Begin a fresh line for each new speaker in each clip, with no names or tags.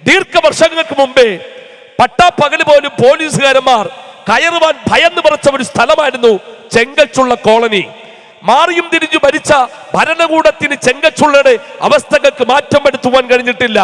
ദീർഘവർഷങ്ങൾക്ക് മുമ്പേ പട്ടാപ്പകല് പോലും പോലീസുകാരന്മാർ കയറുവാൻ ഭയന്ന് പറച്ച ഒരു സ്ഥലമായിരുന്നു ചെങ്കച്ചുള്ള കോളനി. മാറിയും തിരിഞ്ഞു ഭരിച്ച ഭരണകൂടത്തിന് ചെങ്കച്ചുള്ളയുടെ അവസ്ഥകൾക്ക് മാറ്റം വരുത്തുവാൻ കഴിഞ്ഞിട്ടില്ല.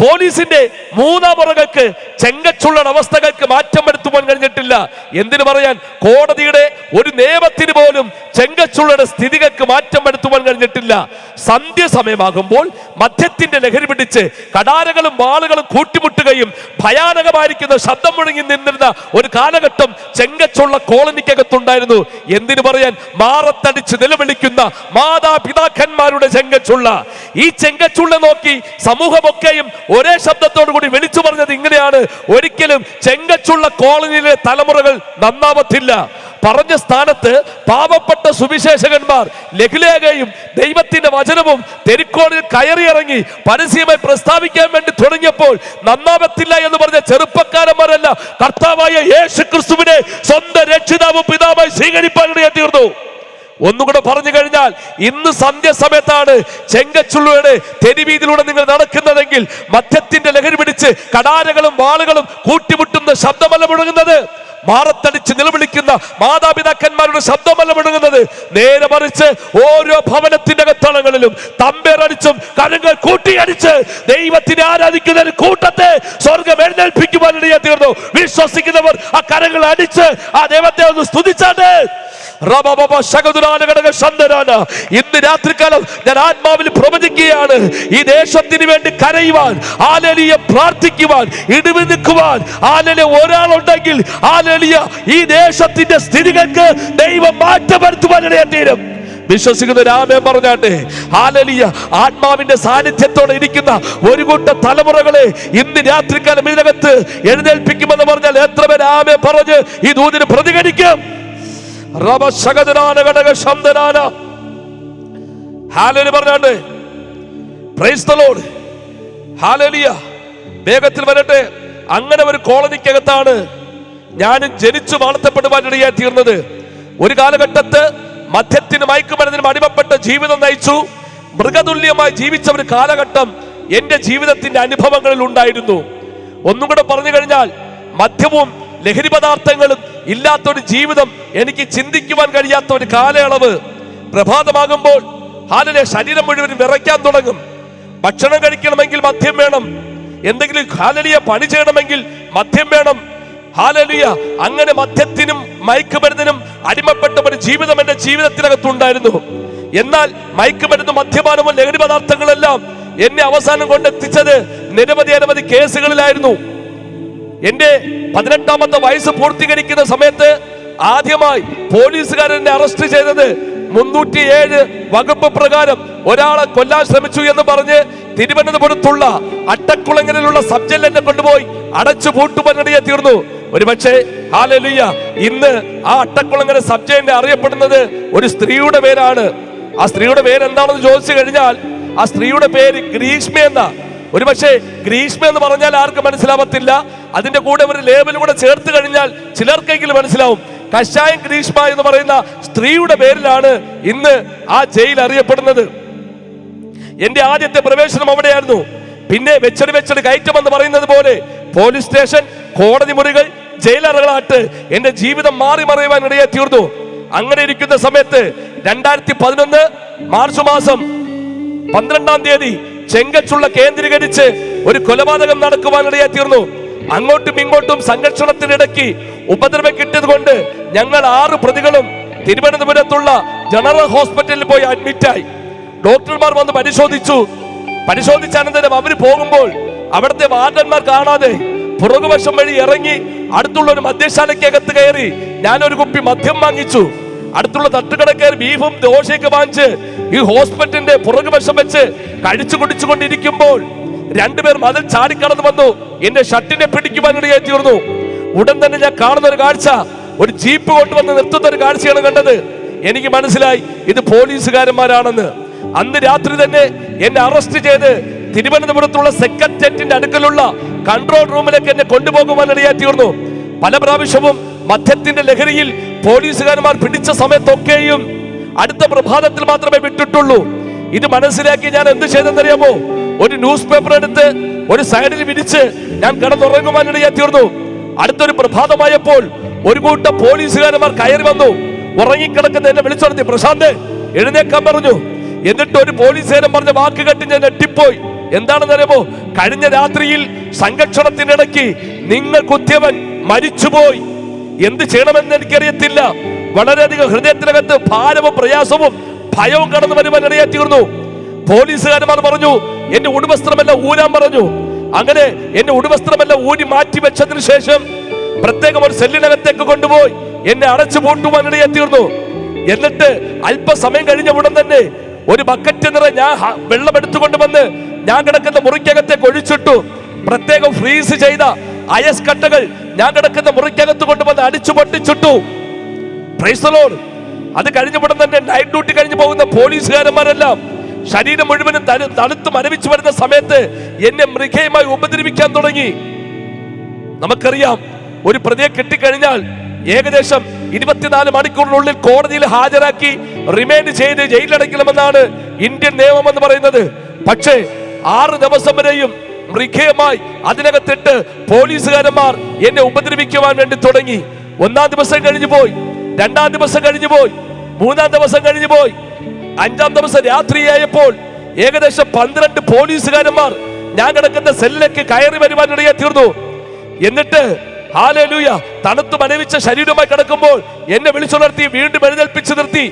പോലീസിന്റെ മൂന്നാമുറകൾക്ക് ചെങ്കച്ചുള്ളയുടെ അവസ്ഥകൾക്ക് മാറ്റം വരുത്തുവാൻ കഴിഞ്ഞിട്ടില്ല. എന്തിനു പറയാൻ, കോടതിയുടെ ഒരു നിയമത്തിന് പോലും ചെങ്കച്ചുള്ളയുടെ സ്ഥിതികൾക്ക് മാറ്റം വരുത്തുവാൻ കഴിഞ്ഞിട്ടില്ല. സന്ധ്യ സമയമാകുമ്പോൾ മദ്യത്തിന്റെ ലഹരി പിടിച്ച് കടാരകളും വാളുകളും കൂട്ടിമുട്ടുകയും ഭയാനകമായിരിക്കുന്ന ശബ്ദം മുഴങ്ങി നിന്നിരുന്ന ഒരു കാലഘട്ടം ചെങ്കച്ചുള്ള കോളനിക്കകത്തുണ്ടായിരുന്നു. എന്തിനു പറയാൻ, മാറത്തടിച്ച് നിലവിളിക്കുന്ന മാതാപിതാക്കന്മാരുടെ ചെങ്കച്ചുള്ള. ഈ ചെങ്കച്ചുള്ള നോക്കി സമൂഹമൊക്കെയും ഒരേ ശബ്ദത്തോടു കൂടി വിളിച്ചു പറഞ്ഞത് ഇങ്ങനെയാണ്: ഒരിക്കലും ചെങ്കച്ചുള്ള കോളനിയിലെ തലമുറകൾ നന്നാവത്തില്ല. പറഞ്ഞ സ്ഥാനത്ത് പാവപ്പെട്ട സുവിശേഷകന്മാർ ലഘുലേഖയും ദൈവത്തിന്റെ വചനവും തെരുക്കോണിൽ കയറിയിറങ്ങി പരസ്യമായി പ്രസ്താവിക്കാൻ വേണ്ടി തുടങ്ങിയപ്പോൾ നന്നാവത്തില്ല എന്ന് പറഞ്ഞ ചെറുപ്പക്കാരന്മാരല്ല കർത്താവായ യേശു ക്രിസ്തുവിനെ സ്വന്തം രക്ഷിതാവും പിതാവായി സ്വീകരിപ്പാനിടയായി തീർന്നു. ഒന്നുകൂടെ പറഞ്ഞു കഴിഞ്ഞാൽ, ഇന്ന് സന്ധ്യ സമയത്താണ് ചെങ്കച്ചുള്ളയുടെ തെരുവീതിയിലൂടെ നിങ്ങൾ നടക്കുന്നതെങ്കിൽ മദ്യത്തിന്റെ ലഹരി പിടിച്ച് കടാരകളും വാളുകളും കൂട്ടിമുട്ടുന്ന ശബ്ദമല്ല മുഴങ്ങുന്നത്, മാറത്തടിച്ച് നിലവിളിക്കുന്ന മാതാപിതാക്കന്മാരുടെ ശബ്ദമല്ല മുഴങ്ങുന്നത്. നേരെ മറിച്ച് ഓരോ ഭവനത്തിന്റെ അകത്തളങ്ങളിലും തമ്പേറടിച്ചും കരങ്ങൾ കൂട്ടിയടിച്ച് ദൈവത്തിനെ ആരാധിക്കുന്ന ഒരു കൂട്ടത്തെ സ്വർഗം എഴുന്നേൽപ്പിക്കുവാനിടയായി തീർന്നു. വിശ്വസിക്കുന്നവർ ആ കരങ്ങൾ അടിച്ച് ആ ദൈവത്തെ ഒന്ന് സ്തുതിച്ചാട്ടെ. ഇന്ന് രാത്രികാലം ഞാൻ ആത്മാവിൽ പ്രവചിക്കുകയാണ്, ഈ ദേശത്തിന് വേണ്ടി കരയുവാൻ, ഹല്ലേലൂയ പ്രാർത്ഥിക്കുവാൻ, ഇടിവ് നിൽക്കുവാൻ ഒരാളുണ്ടെങ്കിൽ ഈ ദേശത്തിന്റെ സ്ഥിതികൾക്ക് ദൈവം മാറ്റം വരുത്തുവാനിടയായി തീരും. വിശ്വസിക്കുന്ന രാമേ പറഞ്ഞാട്ടെ. ഹല്ലേലൂയ. ആത്മാവിന്റെ സാന്നിധ്യത്തോടെ ഇരിക്കുന്ന ഒരു കൂട്ടം തലമുറകളെ ഇന്ന് രാത്രികാലം ഇതിനകത്ത് എഴുന്നേൽപ്പിക്കുമെന്ന് പറഞ്ഞാൽ എത്ര പേർ രാമേ പറഞ്ഞ് ഈ ദൂതിന് പ്രതികരിക്കും? പറഞ്ഞാണ്ട് പ്രൈസ് ദി ലോർഡ്. ഹല്ലേലൂയ. വേഗത്തിൽ വരട്ടെ. അങ്ങനെ ഒരു കോളനിക്കകത്താണ് ഞാനും ജനിച്ചു വളർത്തപ്പെടുവാനിടയായി തീർന്നത്. ഒരു കാലഘട്ടത്ത് മദ്യത്തിനും മയക്കുമരുന്നിനും അടിമപ്പെട്ട ജീവിതം നയിച്ചു മൃഗതുല്യമായി ജീവിച്ച ഒരു കാലഘട്ടം എന്റെ ജീവിതത്തിന്റെ അനുഭവങ്ങളിൽ ഉണ്ടായിരുന്നു. ഒന്നും കൂടെ പറഞ്ഞു കഴിഞ്ഞാൽ, മദ്യവും ലഹരി പദാർത്ഥങ്ങളും ഇല്ലാത്തൊരു ജീവിതം എനിക്ക് ചിന്തിക്കുവാൻ കഴിയാത്ത ഒരു കാലയളവ്. പ്രഭാതമാകുമ്പോൾ ശരീരം മുഴുവൻ വിറയ്ക്കാൻ തുടങ്ങും. ഭക്ഷണം കഴിക്കണമെങ്കിൽ മദ്യം വേണം, എന്തെങ്കിലും ഹല്ലേലൂയ പണി ചെയ്യണമെങ്കിൽ മദ്യം വേണം. ഹല്ലേലൂയ. അങ്ങനെ മദ്യത്തിനും മയക്കുമരുന്നിനും അടിമപ്പെട്ട ഒരു ജീവിതം എന്റെ ജീവിതത്തിനകത്തുണ്ടായിരുന്നു. എന്നാൽ മയക്കുമരുന്നും മദ്യപാനവും ലഹരി പദാർത്ഥങ്ങളെല്ലാം എന്നെ അവസാനം കൊണ്ടെത്തിച്ചത് നിരവധി കേസുകളിലായിരുന്നു. എന്റെ 18ാമത്തെ വയസ്സ് പൂർത്തീകരിക്കുന്ന സമയത്ത് ആദ്യമായി പോലീസുകാരനെ അറസ്റ്റ് ചെയ്തത് 307 വകുപ്പ് പ്രകാരം ഒരാളെ കൊല്ലാൻ ശ്രമിച്ചു എന്ന് പറഞ്ഞ് തിരുവനന്തപുരത്തുള്ള അട്ടക്കുളങ്ങരയിലുള്ള സബ് ജയിലിൽ എന്നെ കൊണ്ടുപോയി അടച്ചു പൂട്ടുവാനിടയായി തീർന്നു. ഒരുപക്ഷെ ഹല്ലേലൂയ ഇന്ന് ആ അട്ടക്കുളങ്ങര സബ് ജയിലിനെ അറിയപ്പെടുന്നത് ഒരു സ്ത്രീയുടെ പേരാണ്. ആ സ്ത്രീയുടെ പേര് എന്താണെന്ന് ചോദിച്ചു കഴിഞ്ഞാൽ ആ സ്ത്രീയുടെ പേര് ഗ്രീഷ്മ എന്നാ. ഒരുപക്ഷെ ഗ്രീഷ്മ എന്ന് പറഞ്ഞാൽ ആർക്കും മനസ്സിലാവത്തില്ല. അതിന്റെ കൂടെ ഒരു ലേബൽ കൂടെ ചേർത്ത് കഴിഞ്ഞാൽ ചിലർക്കെങ്കിലും മനസ്സിലാവും. കഷായം ഗ്രീഷ്മ എന്ന് പറയുന്ന സ്ത്രീയുടെ പേരിലാണ് ഇന്ന് ആ ജയിൽ അറിയപ്പെടുന്നത്. എന്റെ ആദ്യത്തെ പ്രവേശനം അവിടെയായിരുന്നു. പിന്നെ വെച്ചടി കയറ്റം എന്ന് പറയുന്നത് പോലെ പോലീസ് സ്റ്റേഷൻ, കോടതി മുറികൾ, ജയിലറകളായിട്ട് എന്റെ ജീവിതം മാറി മറിയുവാൻ ഇടയായി തീർന്നു. അങ്ങനെ ഇരിക്കുന്ന സമയത്ത് 2011 മാർച്ച് മാസം 12-ാം തീയതി ചെങ്കച്ചുള്ള കേന്ദ്രീകരിച്ച് ഒരു കൊലപാതകം നടക്കുവാനിടയായി തീർന്നു. അങ്ങോട്ടും ഇങ്ങോട്ടും സംഘർഷണത്തിനിടയ്ക്ക് ഉപദ്രവം കിട്ടിയത് കൊണ്ട് ഞങ്ങൾ 6 പ്രതികളും തിരുവനന്തപുരത്തുള്ള ജനറൽ ഹോസ്പിറ്റലിൽ പോയി അഡ്മിറ്റായി. ഡോക്ടർമാർ വന്ന് പരിശോധിച്ച അനന്തരം അവര് പോകുമ്പോൾ അവിടുത്തെ വാർഡന്മാർ കാണാതെ പുറകുവശം വഴി ഇറങ്ങി അടുത്തുള്ള ഒരു മദ്യശാലയ്ക്കകത്ത് കയറി ഞാനൊരു കുപ്പി മദ്യം വാങ്ങിച്ചു. അടുത്തുള്ള തട്ടുകടക്കാർ ബീഫും ദോശയൊക്കെ വാങ്ങിച്ച് ഈ ഹോസ്പിറ്റലിന്റെ പുറകുവശം വെച്ച് കഴിച്ചു കുടിച്ചുകൊണ്ടിരിക്കുമ്പോൾ 2 പേർ മതിൽ ചാടിക്കടന്നു വന്നു എന്റെ ഷർട്ടിനെ പിടിക്കുവാനിടയായി തീർന്നു. ഉടൻ തന്നെ ഞാൻ കാണുന്ന ഒരു കാഴ്ച, ഒരു ജീപ്പ് കൊണ്ടുവന്ന് നിർത്തുന്ന ഒരു കാഴ്ചയാണ് കണ്ടത്. എനിക്ക് മനസ്സിലായി ഇത് പോലീസുകാരന്മാരാണെന്ന്. അന്ന് രാത്രി തന്നെ എന്നെ അറസ്റ്റ് ചെയ്ത് തിരുവനന്തപുരത്തുള്ള സെക്രട്ടേറിയറ്റിന്റെ അടുക്കലുള്ള കൺട്രോൾ റൂമിലേക്ക് എന്നെ കൊണ്ടുപോകുവാനിടയായി തീർന്നു. പല പ്രാവശ്യവും മദ്യത്തിന്റെ ലഹരിയിൽ പോലീസുകാരന്മാർ പിടിച്ച സമയത്തൊക്കെയും അടുത്ത പ്രഭാതത്തിൽ മാത്രമേ വിട്ടിട്ടുള്ളൂ. ഇത് മനസ്സിലാക്കി ഞാൻ എന്ത് ചെയ്തെന്നറിയാമോ? ഒരു ന്യൂസ് പേപ്പർ എടുത്ത് ഒരു സൈഡിൽ വിരിച്ച് ഞാൻ കിടന്നുറങ്ങുവാനിടയായി തീർന്നു. അടുത്തൊരു പ്രഭാതമായപ്പോൾ ഒരു കൂട്ടം പോലീസുകാരന്മാർ കയറി വന്നു. ഉറങ്ങിക്കിടക്കുന്ന എന്നെ വിളിച്ചുണർത്തി, പ്രശാന്ത് എഴുന്നേക്കാൻ പറഞ്ഞു. എന്നിട്ട് ഒരു പോലീസുകാരൻ പറഞ്ഞ വാക്ക് കേട്ട് ഞാൻ ഞെട്ടിപ്പോയി. എന്താണെന്ന് അറിയാമോ? കഴിഞ്ഞ രാത്രിയിൽ സംഘർഷണത്തിനിടയ്ക്ക് നിങ്ങൾ കുത്തിയവൻ മരിച്ചുപോയി. എന്ത് ചെയ്യണമെന്ന് എനിക്കറിയത്തില്ല. വളരെയധികം ഹൃദയത്തിനകത്ത് ഭാരവും പ്രയാസവും ഭയവും കടന്നു വരുവാൻ ഇടയായി തീർന്നു. പോലീസുകാരന്മാർ പറഞ്ഞു എന്റെ ഉടുവസ്ത്രമെല്ലാം ഊരാൻ പറഞ്ഞു. അങ്ങനെ എന്റെ ഉടുവസ്ത്രമെല്ലാം ഊരി മാറ്റി വെച്ചതിന് ശേഷം പ്രത്യേകം ഒരു സെല്ലിനകത്തേക്ക് കൊണ്ടുപോയി എന്നെ അടച്ചു പൂട്ടുവാൻ ഇടയായി തീർന്നു. എന്നിട്ട് അല്പസമയം കഴിഞ്ഞ ഉടൻ തന്നെ ഒരു ബക്കറ്റ് നിറയെ ഞാൻ വെള്ളം എടുത്തുകൊണ്ടുവന്ന് ഞാൻ കിടക്കുന്ന മുറിക്കകത്തേക്ക് ഒഴിച്ചിട്ടു. പ്രത്യേകം ഫ്രീസ് ചെയ്ത ഐസ് കട്ടകൾ ഞാൻ കിടക്കുന്ന മുറിക്കകത്ത് കൊണ്ടുവന്ന് അടിച്ചു പൊട്ടിച്ചിട്ടു. Praise the Lord. അത് കഴിഞ്ഞ ഉടൻ തന്നെ നൈറ്റ് ഡ്യൂട്ടി കഴിഞ്ഞു പോകുന്ന പോലീസുകാരന്മാരെല്ലാം ശരീരം മുഴുവനും തണുത്ത് മരവിച്ചു വരുന്ന സമയത്ത് എന്നെ മൃഗീയമായി ഉപദ്രവിക്കാൻ തുടങ്ങി. നമുക്കറിയാം, ഒരു പ്രതിയെ കിട്ടിക്കഴിഞ്ഞാൽ ഏകദേശം 24 മണിക്കൂറിനുള്ളിൽ കോടതിയിൽ ഹാജരാക്കി റിമാൻഡ് ചെയ്ത് ജയിലിലടയ്ക്കണമെന്നാണ് ഇന്ത്യൻ നിയമം എന്ന് പറയുന്നത്. പക്ഷേ 6 ദിവസം വരെയും മൃഗീയമായി അതിനകത്തിട്ട് പോലീസുകാരന്മാർ എന്നെ ഉപദ്രവിക്കുവാൻ വേണ്ടി തുടങ്ങി. 1-ാം ദിവസം കഴിഞ്ഞു പോയി, 2-ാം ദിവസം കഴിഞ്ഞു പോയി, 3-ാം ദിവസം കഴിഞ്ഞു പോയി. 5-ാം ദിവസം രാത്രിയായപ്പോൾ ഏകദേശം 12 പോലീസുകാരന്മാർ ഞാൻ കിടക്കുന്ന സെല്ലിലേക്ക് കയറി വരുവാൻ ഇടയായി തീർന്നു. എന്നിട്ട് ഹല്ലേലൂയ, തണുത്ത് മരവിച്ച ശരീരവുമായി കിടക്കുമ്പോൾ എന്നെ വിളിച്ചുണർത്തി വീണ്ടും എഴുന്നേൽപ്പിച്ചു നിർത്തി.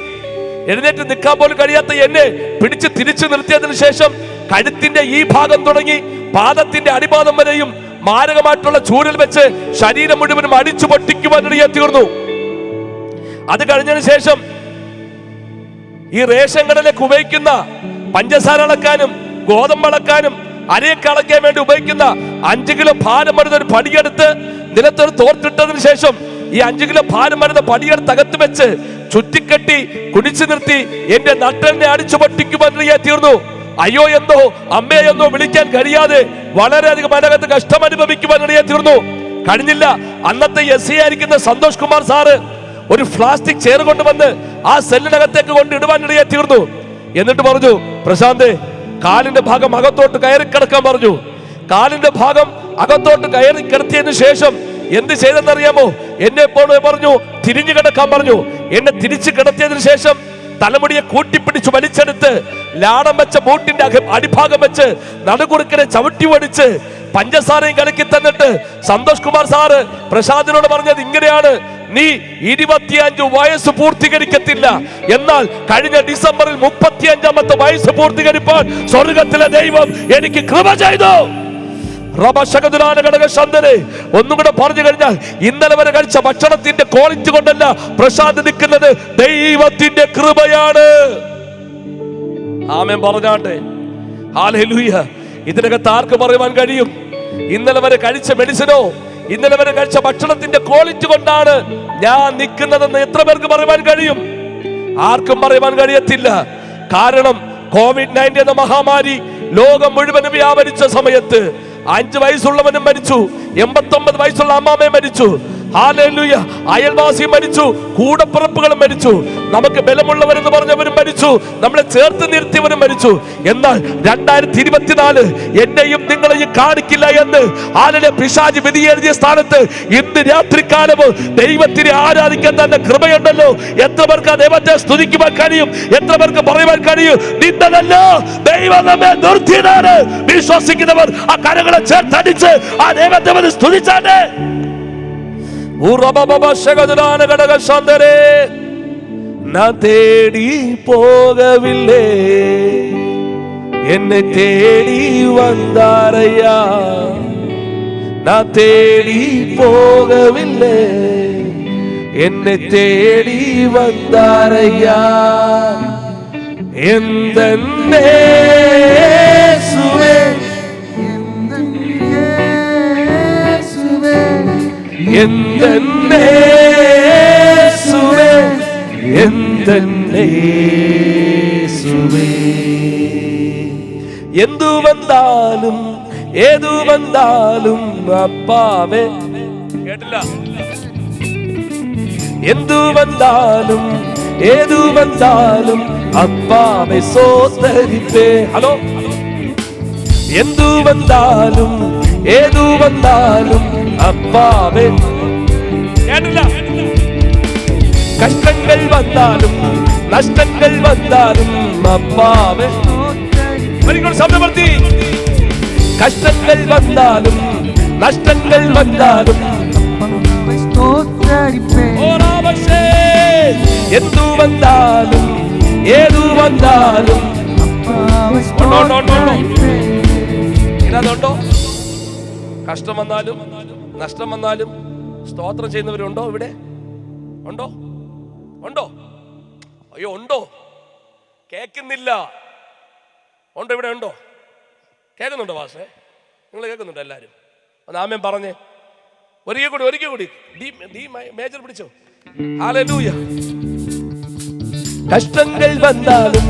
എഴുന്നേറ്റ് നിൽക്കാൻ പോലും കഴിയാത്ത എന്നെ പിടിച്ച് തിരിച്ചു നിർത്തിയതിനു ശേഷം കഴുത്തിന്റെ ഈ ഭാഗം തുടങ്ങി പാദത്തിന്റെ അടിഭാഗം വരെയും മാരകമായിട്ടുള്ള ചൂരൽ വെച്ച് ശരീരം മുഴുവനും അടിച്ചു പൊട്ടിക്കുവാൻ ഇടയായി തീർന്നു. അത് കഴിഞ്ഞതിന് ശേഷം ഈ റേഷൻ കടയിലേക്ക് ഉപയോഗിക്കുന്ന പഞ്ചസാര അളക്കാനും ഗോതമ്പ് അളക്കാനും അരിയൊക്കെ അളക്കാൻ വേണ്ടി ഉപയോഗിക്കുന്ന 5 കിലോ ഭാരം വരുന്ന ഒരു പടിയെടുത്ത് നിലത്തൊരു തോർത്തിട്ടതിന് ശേഷം ഈ 5 കിലോ ഭാരം വരുന്ന പടിയെടുത്ത് അകത്ത് വെച്ച് ചുറ്റിക്കെട്ടി കുടിച്ചു നിർത്തി എന്റെ നട്ടലിനെ അടിച്ചു പൊട്ടിക്കുവാൻ തീർന്നു. അയ്യോ എന്നോ അമ്മയോ എന്നോ വിളിക്കാൻ കഴിയാതെ വളരെയധികം അതിനകത്ത് കഷ്ടം അനുഭവിക്കുവാൻ ഇടയായി തീർന്നു. കഴിഞ്ഞില്ല. അന്നത്തെ SI ആയിരിക്കുന്ന സന്തോഷ് കുമാർ സാറ് ഒരു പ്ലാസ്റ്റിക് ചെയർ കൊണ്ടുവന്ന് ആ സെല്ലിനകത്തേക്ക് കൊണ്ടിടുവാൻ ഇടയായി തീർന്നു. എന്നിട്ട് പറഞ്ഞു, പ്രശാന്ത് കാലിന്റെ ഭാഗം അകത്തോട്ട് കയറി കിടക്കാൻ പറഞ്ഞു. കാലിന്റെ ഭാഗം അകത്തോട്ട് കയറി കിടത്തിയതിനു ശേഷം എന്ത് ചെയ്തെന്നറിയാമോ? എന്നെ പറഞ്ഞു തിരിഞ്ഞു കിടക്കാൻ പറഞ്ഞു. എന്നെ തിരിച്ചു കിടത്തിയതിനു ശേഷം തലമുടിയെ കൂട്ടിപ്പിടിച്ച് വലിച്ചെടുത്ത് ലാടം വെച്ച ബൂട്ടിന്റെ അടിഭാഗം വെച്ച് നടുകുറുക്കിനെ ചവിട്ടി ഓടിച്ച് പഞ്ചസാരയും കലക്കി തന്നിട്ട് സന്തോഷ് കുമാർ സാറ് പ്രസാദിനോട് പറഞ്ഞത് ഇങ്ങനെയാണ്, നീ 25 വയസ്സ് പൂർത്തീകരിക്കത്തില്ല, എന്നാൽ കഴിഞ്ഞ ഡിസംബറിൽ 35ാമത്തെ വയസ്സ് പൂർത്തീകരിപ്പാൻ സ്വർഗത്തിലെ ദൈവം എനിക്ക് കൃപ ചെയ്തു. ഒന്നും കൂടെ പറഞ്ഞു കഴിഞ്ഞാൽ, ഇന്നലെ വരെ കഴിച്ച ഭക്ഷണത്തിന്റെ ക്വാളിറ്റി കൊണ്ടല്ല പ്രസാദ് നിൽക്കുന്നത്, ദൈവത്തിന്റെ കൃപയാണ്. ആമേൻ പറഞ്ഞാട്ടെ. ഹല്ലേലൂയ. ഇതിനകത്ത് ആർക്ക് പറയുവാൻ കഴിയും ഇന്നലെ വരെ കഴിച്ച മെഡിസിനോ ഇന്നലെ വരെ കഴിച്ച ഭക്ഷണത്തിന്റെ ക്വാളിറ്റി കൊണ്ടാണ് ഞാൻ നിൽക്കുന്നതെന്ന് എത്ര പേർക്ക് പറയുവാൻ കഴിയും? ആർക്കും പറയുവാൻ കഴിയത്തില്ല. കാരണം കോവിഡ്-19 എന്ന മഹാമാരി ലോകം മുഴുവനും വ്യാപരിച്ച സമയത്ത് 5 വയസ്സുള്ളവനും മരിച്ചു, 89 വയസ്സുള്ള അമ്മാമയും മരിച്ചു, ഹല്ലേലൂയ, അയൽവാസിയും മരിച്ചു, കൂടപ്പിറപ്പുകളും മരിച്ചു, നമുക്ക് ബലമുള്ളവരെന്ന് പറഞ്ഞവരും മരിച്ചു, നമ്മളെ ചേർത്ത് നിർത്തിയവരും മരിച്ചു. എന്നാൽ 2024 എന്നെയും നിങ്ങളെയും കാണിക്കില്ല എന്ന് ആരുടെ പിശാച് വിധി എഴുതിയ സ്ഥാനത്ത് ഇന്ന് രാത്രികാലവും ദൈവത്തിനെ ആരാധിക്കാൻ തന്നെ കൃപയുണ്ടല്ലോ. എത്ര പേർക്ക് ആ ദൈവത്തെ സ്തുതിക്കുവാൻ കഴിയും? എത്ര പേർക്ക് പറയുവാൻ കഴിയും നിന്നതല്ല ദൈവം നമ്മെ നിർത്തിയതാണ്? വിശ്വസിക്കുന്നവർ ആ കരങ്ങളെ ചേർത്തടിച്ച് ആ ദൈവത്തെ സ്തുതിച്ചാട്ടെ. நான் தேடி போகவில்லை, என்னை தேடி வந்தாரையா. நான் தேடி போகவில்லை, என்னை தேடி வந்தாரையா. எந்த இயேசுவே, எந்த இயேசுவே, எந்த இயேசுவே. എന്തു വന്നാലും ഏതു വന്നാലും അപ്പാവേ, കേട്ടില്ല, എന്തു വന്നാലും ഏതു വന്നാലും അപ്പാവേ സോദരിപ്പേ. ഹലോ, എന്തു വന്നാലും ഏതു വന്നാലും അപ്പാവേ. കേട്ടില്ല? കഷ്ടങ്ങൾ വന്നാലും നഷ്ടങ്ങൾ വന്നാലും അപ്പാവേ. ശബ്ദപ്പെടുത്തി. കഷ്ടങ്ങൾ വന്നാലും നഷ്ടങ്ങൾ വന്നാലും എന്തു വന്നാലും ഏതു വന്നാലും. ഇതിനകത്തുണ്ടോ? കഷ്ടം വന്നാലും നഷ്ടം വന്നാലും സ്തോത്രം ചെയ്യുന്നവരുണ്ടോ ഇവിടെ? ഉണ്ടോ? ഉണ്ടോ? അയ്യോ ഉണ്ടോ? കേൾക്കുന്നില്ല. ഉണ്ടോ? ഇവിടെ ഉണ്ടോ? കേൾക്കുന്നുണ്ടോ പാസ്റ്ററെ? നിങ്ങൾ കേൾക്കുന്നുണ്ടോ എല്ലാവരും? ഒന്ന് ആമേൻ പറഞ്ഞേ. ഒരിക്കൽ കൂടി ഡി മേജർ പിടിച്ചോ. ഹല്ലേലൂയ. കഷ്ടങ്ങൾ വന്നാലും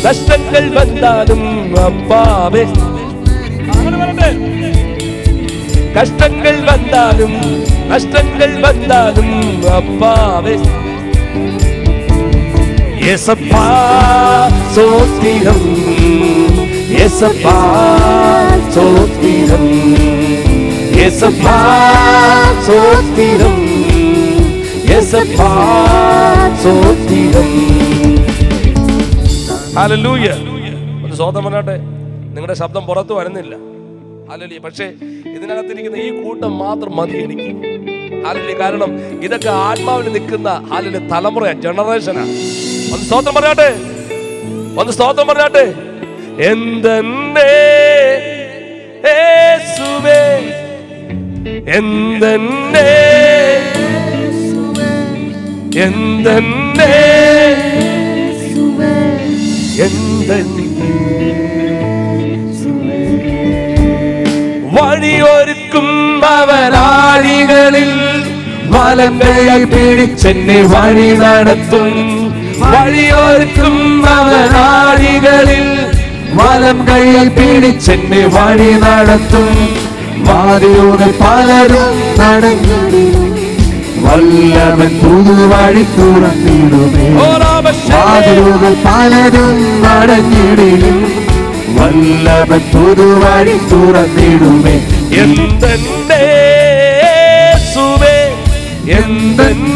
നഷ്ടങ്ങൾ വന്നാലും അപ്പാവേ. അങ്ങനെ പറയട്ടെ. കഷ്ടങ്ങൾ വന്നാലും നഷ്ടങ്ങൾ വന്നാലും അപ്പാവേ. യേസപ്പാ സ്തോത്രം, യേസപ്പാ സ്തോത്രം, യേസപ്പാ സ്തോത്രം, യേസപ്പാ സ്തോത്രം. ഹല്ലേലൂയ. ഒന്ന് സ്തോത്രം പറഞ്ഞാട്ടെ. നിങ്ങളുടെ ശബ്ദം പുറത്തു വരുന്നില്ല. ഹല്ലേലൂയ. പക്ഷേ ഇതിനകത്തിരിക്കുന്ന ഈ കൂട്ടം മാത്രം മതി എനിക്ക്. ഹല്ലേലൂയ. കാരണം ഇതൊക്കെ ആത്മാവിൽ നിൽക്കുന്ന ഹല്ലേലൂയ തലമുറ, ജനറേഷനാ. ഒന്ന് സ്തോത്രം പറഞ്ഞാട്ടെ. ഒന്ന് സ്തോത്രം പറഞ്ഞാട്ടെ. എന്തെന്നെ യേശുവേ, എന്തെന്നെ എന്തെന്നെ എന്തെന്നെ വഴിയൊരുക്കും അവനാഴികളിൽ വലങ്കയായി പിടിച്ചെന്നെ വഴി നടത്തും. വഴിയൊരുക്കും അവനാഴികളിൽ വലം കൈയിൽ പിടിച്ചെന്നെ വഴി നടത്തും. വാതിലുകൾ പലരും നടന്നിടും, വല്ലവൻ പുതുവഴി തുറന്നിടുമേ. വാതിലുകൾ പലരും നടന്നിടും, വല്ലവൻ പുതുവഴി തുറന്നിടുമേ. എന്തെന്നെ യേശുവേ, എന്തെന്നെ